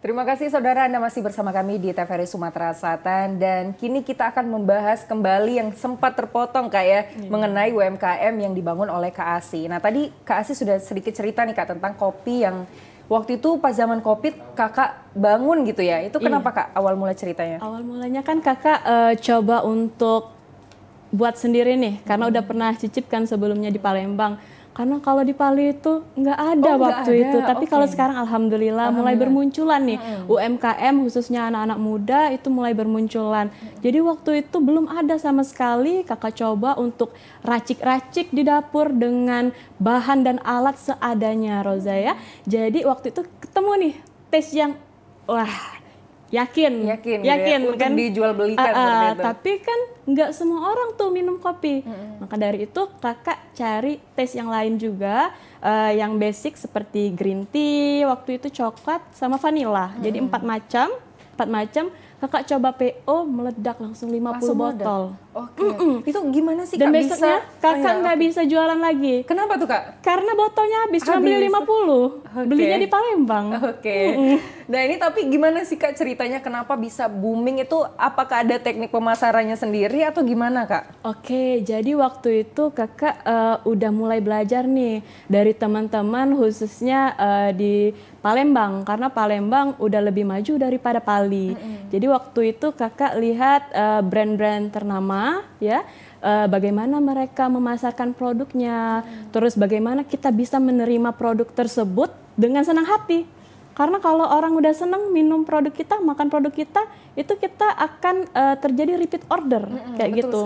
Terima kasih saudara, Anda masih bersama kami di TVRI Sumatera Selatan dan kini kita akan membahas kembali yang sempat terpotong Kak ya, mengenai UMKM yang dibangun oleh Kak Asi. Nah tadi Kak Asi sudah sedikit cerita nih Kak tentang kopi yang waktu itu pas zaman Covid Kakak bangun gitu ya. Itu kenapa Kak awal mulai ceritanya? Awal mulanya kan Kakak coba untuk buat sendiri nih, karena udah pernah cicip kan sebelumnya di Palembang. Karena kalau di Pali itu nggak ada waktu itu, tapi kalau sekarang alhamdulillah mulai bermunculan nih UMKM khususnya anak-anak muda itu mulai bermunculan. Jadi waktu itu belum ada sama sekali, Kakak coba untuk racik-racik di dapur dengan bahan dan alat seadanya Roza ya. Jadi waktu itu ketemu nih tes yang wah yakin gitu ya, untuk kan dijual belikan seperti itu. Tapi kan nggak semua orang tuh minum kopi. Maka dari itu Kakak cari tes yang lain juga, yang basic seperti green tea, waktu itu coklat sama vanilla. Jadi 4 macam. Kakak coba PO meledak langsung 50 botol. Oke. Itu gimana sih Dan Kak besoknya bisa? Kakak nggak bisa jualan lagi. Kenapa tuh Kak? Karena botolnya habis, cuma beli 50. Belinya di Palembang. Nah ini tapi gimana sih Kak ceritanya kenapa bisa booming itu? Apakah ada teknik pemasarannya sendiri atau gimana Kak? Jadi waktu itu Kakak udah mulai belajar nih dari teman-teman khususnya di Palembang. Karena Palembang udah lebih maju daripada Pali. Jadi waktu itu Kakak lihat brand-brand ternama ya. Bagaimana mereka memasarkan produknya, terus bagaimana kita bisa menerima produk tersebut dengan senang hati. Karena kalau orang udah senang minum produk kita, makan produk kita, itu kita akan terjadi repeat order kayak gitu.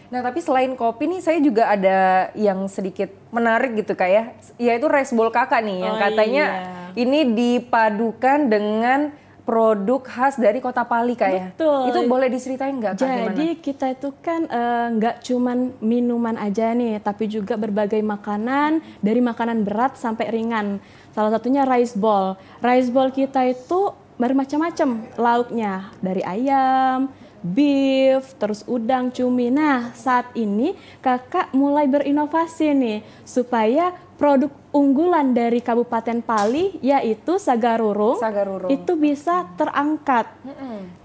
Nah tapi selain kopi nih saya juga ada yang sedikit menarik gitu Kak ya, yaitu rice bowl Kakak nih yang katanya ini dipadukan dengan produk khas dari Kota Pali Kak ya. Betul. Itu boleh diceritain nggak Kak? Jadi kita itu kan nggak cuman minuman aja nih, tapi juga berbagai makanan, dari makanan berat sampai ringan. Salah satunya rice bowl. Rice bowl kita itu bermacam-macam lauknya, dari ayam, beef, terus udang, cumi. Nah saat ini Kakak mulai berinovasi nih supaya produk unggulan dari Kabupaten Pali yaitu sagarurung itu bisa terangkat.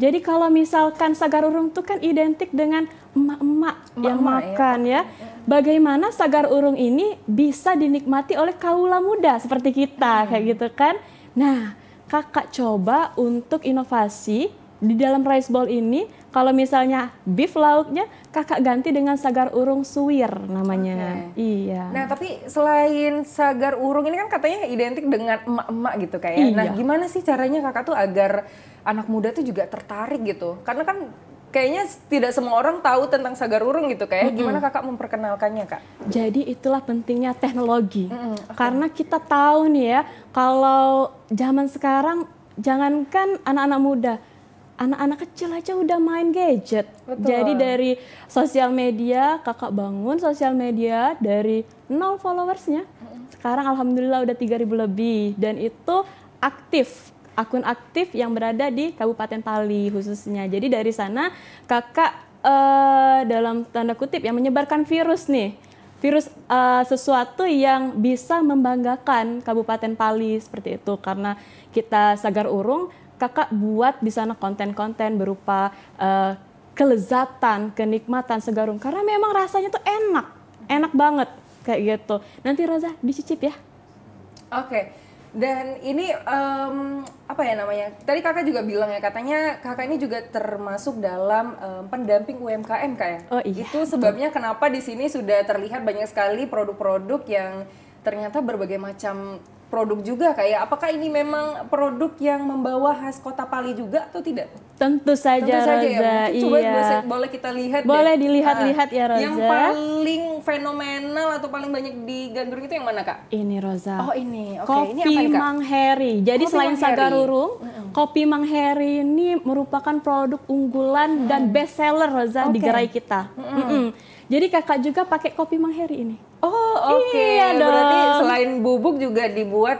Jadi kalau misalkan sagarurung itu kan identik dengan emak-emak yang makan ya. Bagaimana sagarurung ini bisa dinikmati oleh kaula muda seperti kita kayak gitu kan. Nah Kakak coba untuk inovasi di dalam rice bowl ini, kalau misalnya beef lauknya, Kakak ganti dengan sagar urung suwir namanya. Iya. Nah tapi selain sagar urung ini kan katanya identik dengan emak-emak gitu Kak ya. Nah gimana sih caranya Kakak tuh agar anak muda tuh juga tertarik gitu? Karena kan kayaknya tidak semua orang tahu tentang sagar urung gitu Kak ya. Gimana Kakak memperkenalkannya Kak? Jadi itulah pentingnya teknologi. Karena kita tahu nih ya, kalau zaman sekarang jangankan anak-anak muda, anak-anak kecil aja udah main gadget. Jadi dari sosial media, Kakak bangun sosial media dari 0 followersnya. Sekarang alhamdulillah udah 3.000 lebih. Dan itu aktif, akun aktif yang berada di Kabupaten Pali khususnya. Jadi dari sana Kakak dalam tanda kutip yang menyebarkan virus nih. Virus sesuatu yang bisa membanggakan Kabupaten Pali seperti itu. Karena kita sagar urung, Kakak buat di sana konten-konten berupa kelezatan, kenikmatan segarung. Karena memang rasanya tuh enak banget kayak gitu. Nanti Roza dicicip ya. Dan ini apa ya namanya? Tadi Kakak juga bilang ya katanya Kakak ini juga termasuk dalam pendamping UMKM Kak ya. Itu sebabnya kenapa di sini sudah terlihat banyak sekali produk-produk yang ternyata berbagai macam produk juga kayak apakah ini memang produk yang membawa khas Kota Pali juga atau tidak? Tentu saja Roza. Ya. Coba boleh kita lihat. Boleh dilihat-lihat ya Roza. Yang paling fenomenal atau paling banyak digandrungi itu yang mana Kak? Ini Roza. Oh ini. Kopi ini Mang Heri. Jadi selain sagarurung, kopi Mang Heri ini merupakan produk unggulan dan best seller Roza di gerai kita. Jadi Kakak juga pakai kopi Mang Heri ini. Iya dong. Berarti selain bubuk juga dibuat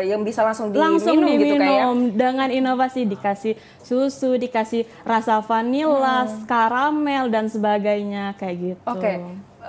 yang bisa langsung diminum gitu kayak. Dengan inovasi dikasih susu, dikasih rasa vanila, karamel dan sebagainya kayak gitu.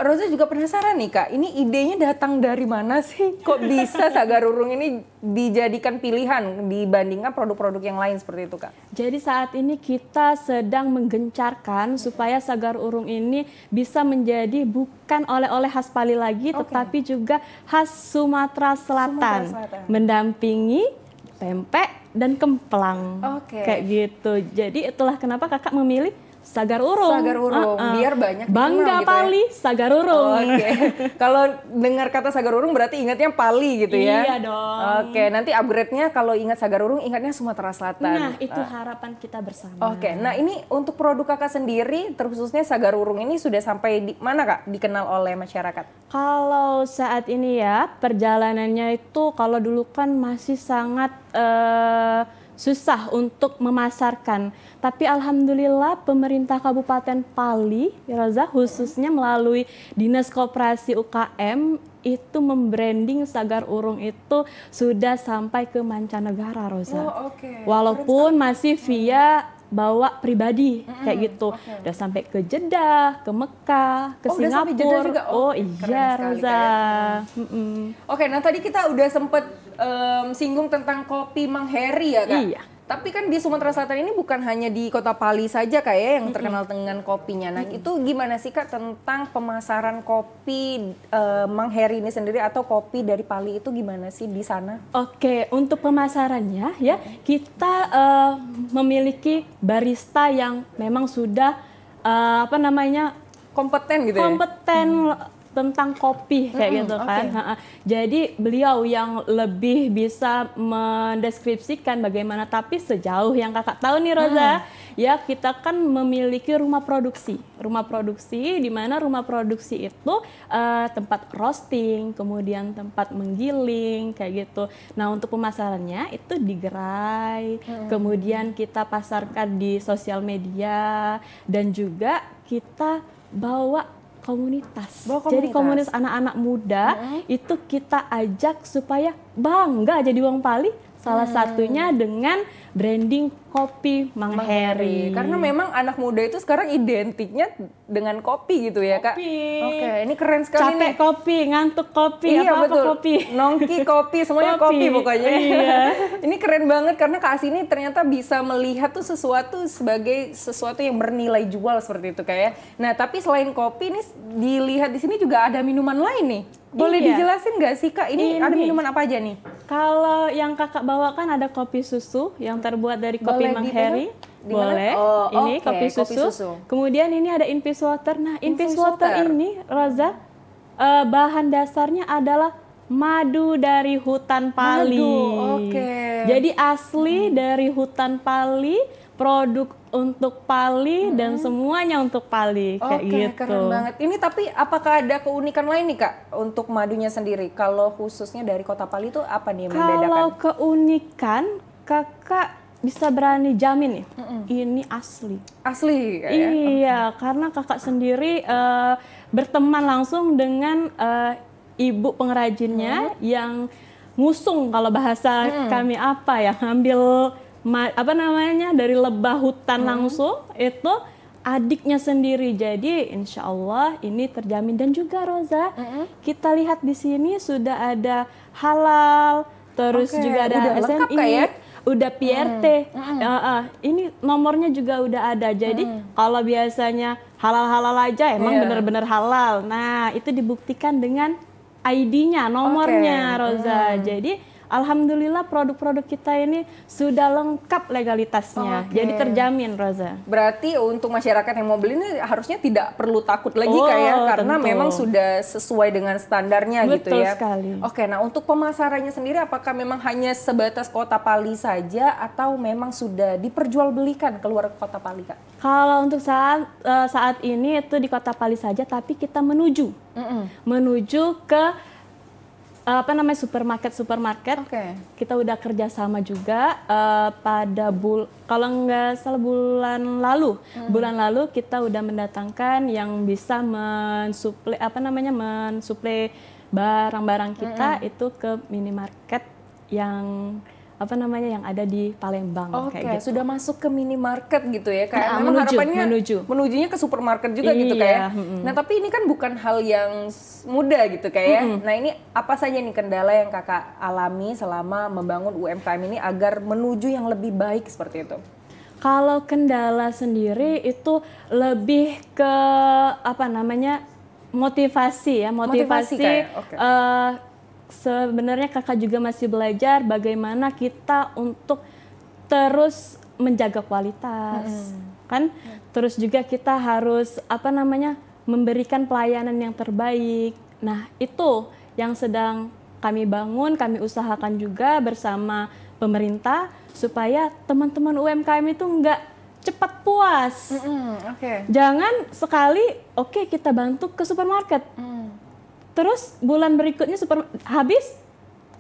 Roza juga penasaran nih Kak, ini idenya datang dari mana sih? Kok bisa Sagar Urung ini dijadikan pilihan dibandingkan produk-produk yang lain seperti itu Kak? Jadi saat ini kita sedang menggencarkan supaya Sagar Urung ini bisa menjadi bukan oleh-oleh khas Pali lagi, tetapi juga khas Sumatera Selatan. Mendampingi pempek dan kemplang. Kayak gitu. Jadi itulah kenapa kakak memilih Sagar Urung. Sagar Urung, biar banyak bangga gitu Pali, ya? Sagar Urung. Kalau dengar kata Sagar Urung berarti ingatnya Pali gitu ya? Iya dong. Nanti upgrade-nya kalau ingat Sagar Urung ingatnya Sumatera Selatan. Nah, itu harapan kita bersama. Nah ini untuk produk kakak sendiri, terkhususnya Sagar Urung ini sudah sampai di mana Kak dikenal oleh masyarakat? Kalau saat ini ya, perjalanannya itu kalau dulu kan masih sangat susah untuk memasarkan. Tapi alhamdulillah pemerintah Kabupaten Pali, Roza, khususnya melalui Dinas Koperasi UKM itu membranding Sagar Urung itu sudah sampai ke mancanegara, Roza. Walaupun masih via bawa pribadi kayak gitu. Udah sampai ke Jeddah, ke Mekah, ke Singapura. Juga. Iya, Roza. Nah tadi kita udah sempet singgung tentang kopi Mang Heri ya Kak? Iya. Tapi kan di Sumatera Selatan ini bukan hanya di Kota Pali saja Kak ya yang terkenal dengan kopinya. Nah itu gimana sih Kak tentang pemasaran kopi Mang Heri ini sendiri atau kopi dari Pali itu gimana sih di sana? Untuk pemasarannya ya kita memiliki barista yang memang sudah kompeten gitu ya? Kompeten tentang kopi kayak gitu kan. Jadi beliau yang lebih bisa mendeskripsikan bagaimana, tapi sejauh yang kakak tahu nih Roza, ya kita kan memiliki rumah produksi. Rumah produksi di mana rumah produksi itu tempat roasting, kemudian tempat menggiling kayak gitu. Nah, untuk pemasarannya itu di gerai, kemudian kita pasarkan di sosial media dan juga kita bawa komunitas. Jadi komunitas anak-anak muda itu kita ajak supaya bangga jadi wong Pali. Salah satunya dengan branding kopi Mang Heri. Karena memang anak muda itu sekarang identiknya dengan kopi gitu ya Kak? Ini keren sekali Capek nih. Kopi, ngantuk kopi, iya, apa-apa betul. kopi. Nongki kopi, semuanya kopi pokoknya. Iya. Ini keren banget karena Kak Asih ini ternyata bisa melihat tuh sesuatu sebagai sesuatu yang bernilai jual seperti itu kayak. Nah tapi selain kopi ini dilihat di sini juga ada minuman lain nih. Boleh dijelasin nggak sih Kak, ini ada minuman apa aja nih? Kalau yang kakak bawakan ada kopi susu yang terbuat dari kopi Mang Heri. Boleh. Ini kopi susu. Kemudian ini ada infused water. Nah, infused water ini, Roza, bahan dasarnya adalah madu dari hutan Pali. Jadi asli dari hutan Pali, produk untuk Pali dan semuanya untuk Pali kayak gitu. Keren banget. Ini tapi apakah ada keunikan lain nih Kak untuk madunya sendiri? Kalau khususnya dari Kota Pali itu apa nih yang membedakan? Kalau keunikan, kakak bisa berani jamin nih, ini asli. Asli kayak Iya, karena kakak sendiri berteman langsung dengan ibu pengrajinnya yang ngusung kalau bahasa kami ngambil dari lebah hutan langsung itu adiknya sendiri. Jadi insya Allah ini terjamin. Dan juga Roza, kita lihat di sini sudah ada halal, terus juga ada SMI, udah PRT. Ini nomornya juga udah ada. Jadi kalau biasanya halal-halal aja emang benar-benar halal. Nah itu dibuktikan dengan ID-nya, nomornya Roza. Jadi alhamdulillah produk-produk kita ini sudah lengkap legalitasnya, jadi terjamin Roza. Berarti untuk masyarakat yang mau beli ini harusnya tidak perlu takut lagi kayak karena memang sudah sesuai dengan standarnya. Betul gitu ya. Sekali. Nah untuk pemasarannya sendiri apakah memang hanya sebatas Kota Pali saja atau memang sudah diperjualbelikan keluar Kota Pali Kak? Kalau untuk saat ini itu di Kota Pali saja, tapi kita menuju ke supermarket. Kita udah kerjasama juga pada kalau nggak salah bulan lalu kita udah mendatangkan yang bisa mensuplai mensuplai barang-barang kita itu ke minimarket yang yang ada di Palembang. Oke, kayak gitu. sudah masuk ke minimarket gitu ya, kayak memang harapannya menujunya ke supermarket juga gitu kayak. Nah tapi ini kan bukan hal yang mudah gitu kayak. Nah ini apa saja nih kendala yang kakak alami selama membangun UMKM ini agar menuju yang lebih baik seperti itu? Kalau kendala sendiri itu lebih ke motivasi ya, motivasi. Sebenarnya kakak juga masih belajar bagaimana kita untuk terus menjaga kualitas, kan? Terus juga kita harus memberikan pelayanan yang terbaik. Nah itu yang sedang kami bangun, kami usahakan juga bersama pemerintah supaya teman-teman UMKM itu nggak cepat puas. Jangan sekali kita bantu ke supermarket. Terus bulan berikutnya habis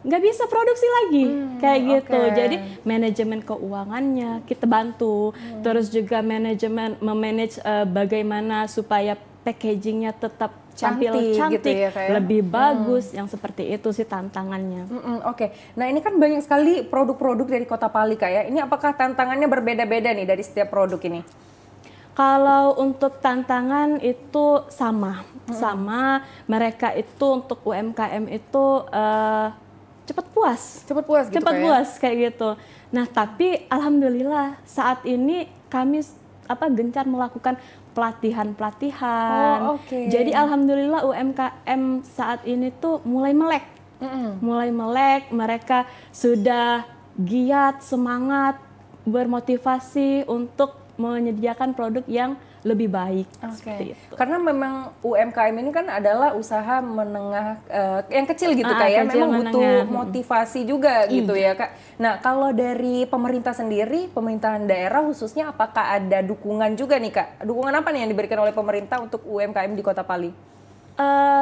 nggak bisa produksi lagi kayak gitu. Jadi manajemen keuangannya kita bantu, terus juga memanage bagaimana supaya packagingnya tetap tampil cantik, gitu ya, lebih bagus, yang seperti itu sih tantangannya. Nah ini kan banyak sekali produk-produk dari Kota Pali Kak ya. Ini apakah tantangannya berbeda-beda nih dari setiap produk ini? Kalau untuk tantangan itu sama mereka itu untuk UMKM itu cepat puas kayak gitu. Nah tapi alhamdulillah saat ini kami gencar melakukan pelatihan. Jadi alhamdulillah UMKM saat ini tuh mulai melek, mereka sudah giat, semangat, bermotivasi untuk menyediakan produk yang lebih baik. Seperti itu. Karena memang UMKM ini kan adalah usaha menengah yang kecil gitu Kak ya, memang butuh motivasi juga gitu ya Kak. Nah kalau dari pemerintah sendiri, pemerintahan daerah khususnya, apakah ada dukungan juga nih Kak? Dukungan apa nih yang diberikan oleh pemerintah untuk UMKM di Kota Pali?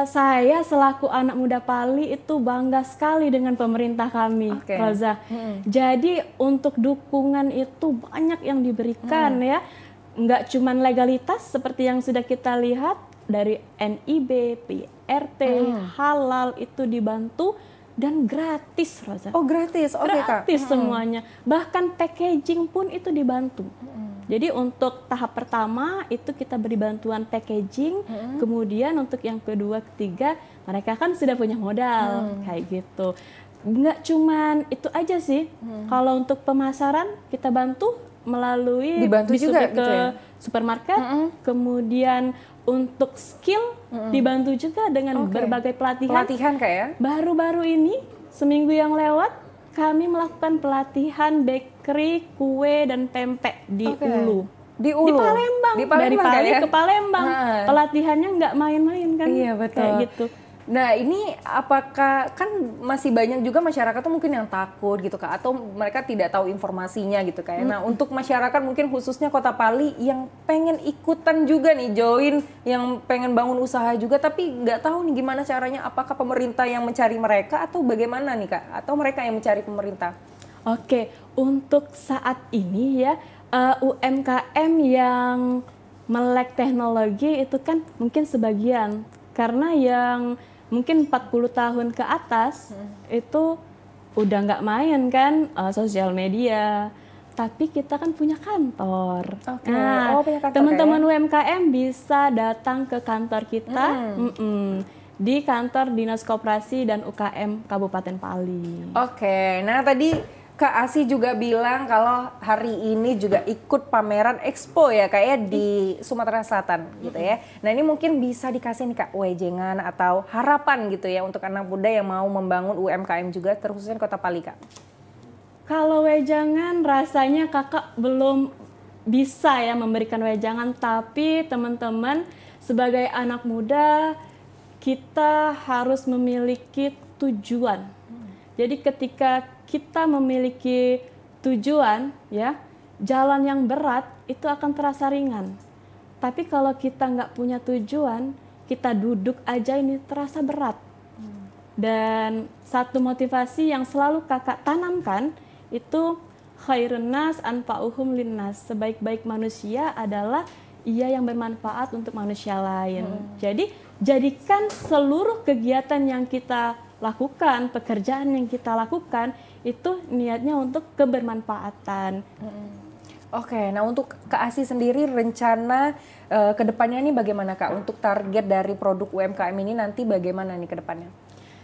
Saya selaku anak muda Pali itu bangga sekali dengan pemerintah kami, Roza. Jadi untuk dukungan itu banyak yang diberikan ya. Nggak cuma legalitas seperti yang sudah kita lihat dari NIB, PRT, halal itu dibantu dan gratis, Roza. Gratis, gratis semuanya. Bahkan packaging pun itu dibantu. Jadi untuk tahap pertama itu kita beri bantuan packaging, kemudian untuk yang kedua, ketiga mereka kan sudah punya modal kayak gitu. Nggak cuman itu aja sih. Kalau untuk pemasaran kita bantu melalui juga ke supermarket, kemudian untuk skill dibantu juga dengan berbagai pelatihan kayak. Baru-baru ini seminggu yang lewat kami melakukan pelatihan bakery, kue dan pempek di Ulu. Di Palembang. Dari Pali ke Palembang. Pelatihannya nggak main-main kan? Iya betul. Kayak gitu. Nah ini apakah kan masih banyak juga masyarakat tuh mungkin yang takut gitu Kak, atau mereka tidak tahu informasinya gitu Kak. Nah untuk masyarakat mungkin khususnya Kota Pali yang pengen ikutan juga nih join, yang pengen bangun usaha juga tapi nggak tahu nih gimana caranya, apakah pemerintah yang mencari mereka atau bagaimana nih Kak, atau mereka yang mencari pemerintah? Untuk saat ini ya UMKM yang melek teknologi itu kan mungkin sebagian, karena yang mungkin 40 tahun ke atas itu udah nggak main kan sosial media, tapi kita kan punya kantor. Nah, teman-teman UMKM bisa datang ke kantor kita di kantor Dinas Koperasi dan UKM Kabupaten Pali. Nah tadi Kak Asi juga bilang kalau hari ini juga ikut pameran Expo ya kayak di Sumatera Selatan gitu ya. Nah ini mungkin bisa dikasih nih Kak wejengan atau harapan gitu ya untuk anak muda yang mau membangun UMKM juga terkhususnya Kota Pali Kak. Kalau wejangan rasanya kakak belum bisa ya memberikan wejangan, tapi teman-teman sebagai anak muda kita harus memiliki tujuan. Jadi ketika kita memiliki tujuan ya, jalan yang berat itu akan terasa ringan. Tapi kalau kita nggak punya tujuan, kita duduk aja ini terasa berat. Dan satu motivasi yang selalu kakak tanamkan itu khairun nas anfa'uhum linnas. Sebaik-baik manusia adalah ia yang bermanfaat untuk manusia lain. Jadi jadikan seluruh kegiatan yang kita lakukan, pekerjaan yang kita lakukan itu niatnya untuk kebermanfaatan. Oke, nah untuk Kak Asih sendiri rencana ke depannya nih bagaimana Kak? Untuk target dari produk UMKM ini nanti bagaimana nih ke depannya?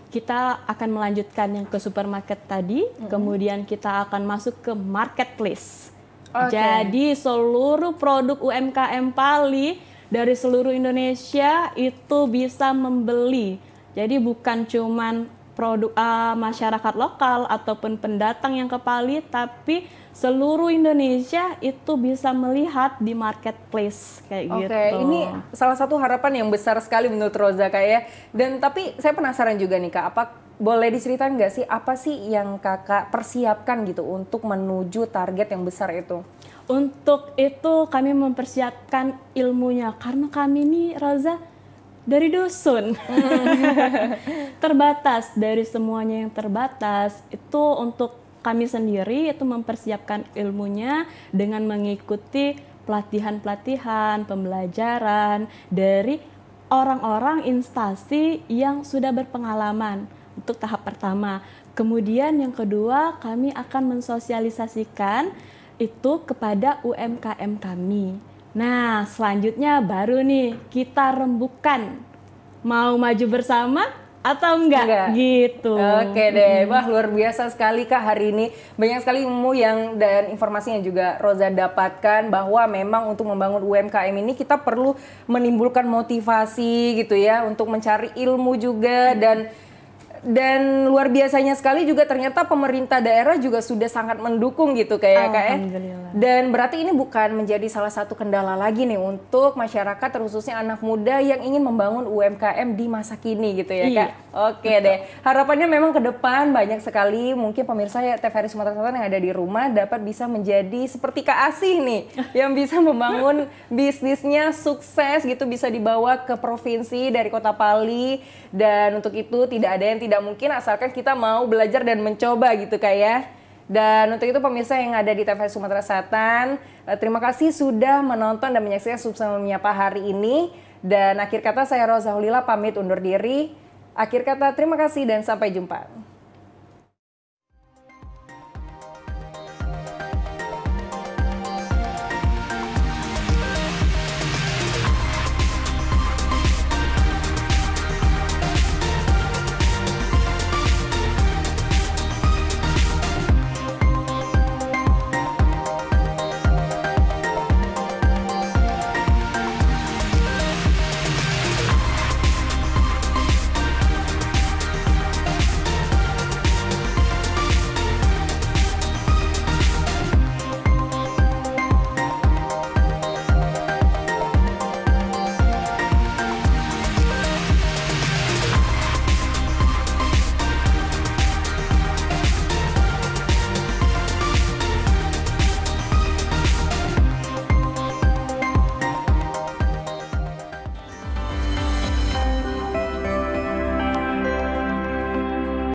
Kita akan melanjutkan yang ke supermarket tadi, kemudian kita akan masuk ke marketplace. Jadi seluruh produk UMKM Pali dari seluruh Indonesia itu bisa membeli. Jadi bukan cuman produk masyarakat lokal ataupun pendatang yang ke Pali, tapi seluruh Indonesia itu bisa melihat di marketplace kayak gitu. Oke, ini salah satu harapan yang besar sekali menurut Roza Kak ya. Dan tapi saya penasaran juga nih Kak, apa boleh diceritakan nggak sih apa sih yang Kakak persiapkan gitu untuk menuju target yang besar itu? Untuk itu kami mempersiapkan ilmunya karena kami ini Roza dari dusun. Terbatas dari semuanya yang terbatas. Itu untuk kami sendiri itu mempersiapkan ilmunya dengan mengikuti pelatihan-pelatihan, pembelajaran dari orang-orang instansi yang sudah berpengalaman untuk tahap pertama. Kemudian yang kedua, kami akan mensosialisasikan itu kepada UMKM kami. Nah, selanjutnya baru nih kita rembukan mau maju bersama atau enggak gitu. Oke deh, wah luar biasa sekali Kak hari ini. Banyak sekali ilmu yang dan informasi yang juga Roza dapatkan bahwa memang untuk membangun UMKM ini kita perlu menimbulkan motivasi gitu ya untuk mencari ilmu juga dan luar biasanya sekali juga ternyata pemerintah daerah juga sudah sangat mendukung gitu kayak Kak ya. Dan berarti ini bukan menjadi salah satu kendala lagi nih untuk masyarakat khususnya anak muda yang ingin membangun UMKM di masa kini gitu ya Kak. Oke deh, harapannya memang ke depan banyak sekali mungkin pemirsa ya TVRI Sumatera Selatan yang ada di rumah dapat bisa menjadi seperti Kak Asih nih yang bisa membangun bisnisnya sukses gitu bisa dibawa ke provinsi dari Kota Pali dan untuk itu tidak ada yang tidak mungkin asalkan kita mau belajar dan mencoba gitu Kak ya. Dan untuk itu pemirsa yang ada di TVRI Sumatera Selatan, terima kasih sudah menonton dan menyaksikan Subsama Menyapa hari ini. Dan akhir kata saya Roza Hulila pamit undur diri. Akhir kata terima kasih dan sampai jumpa.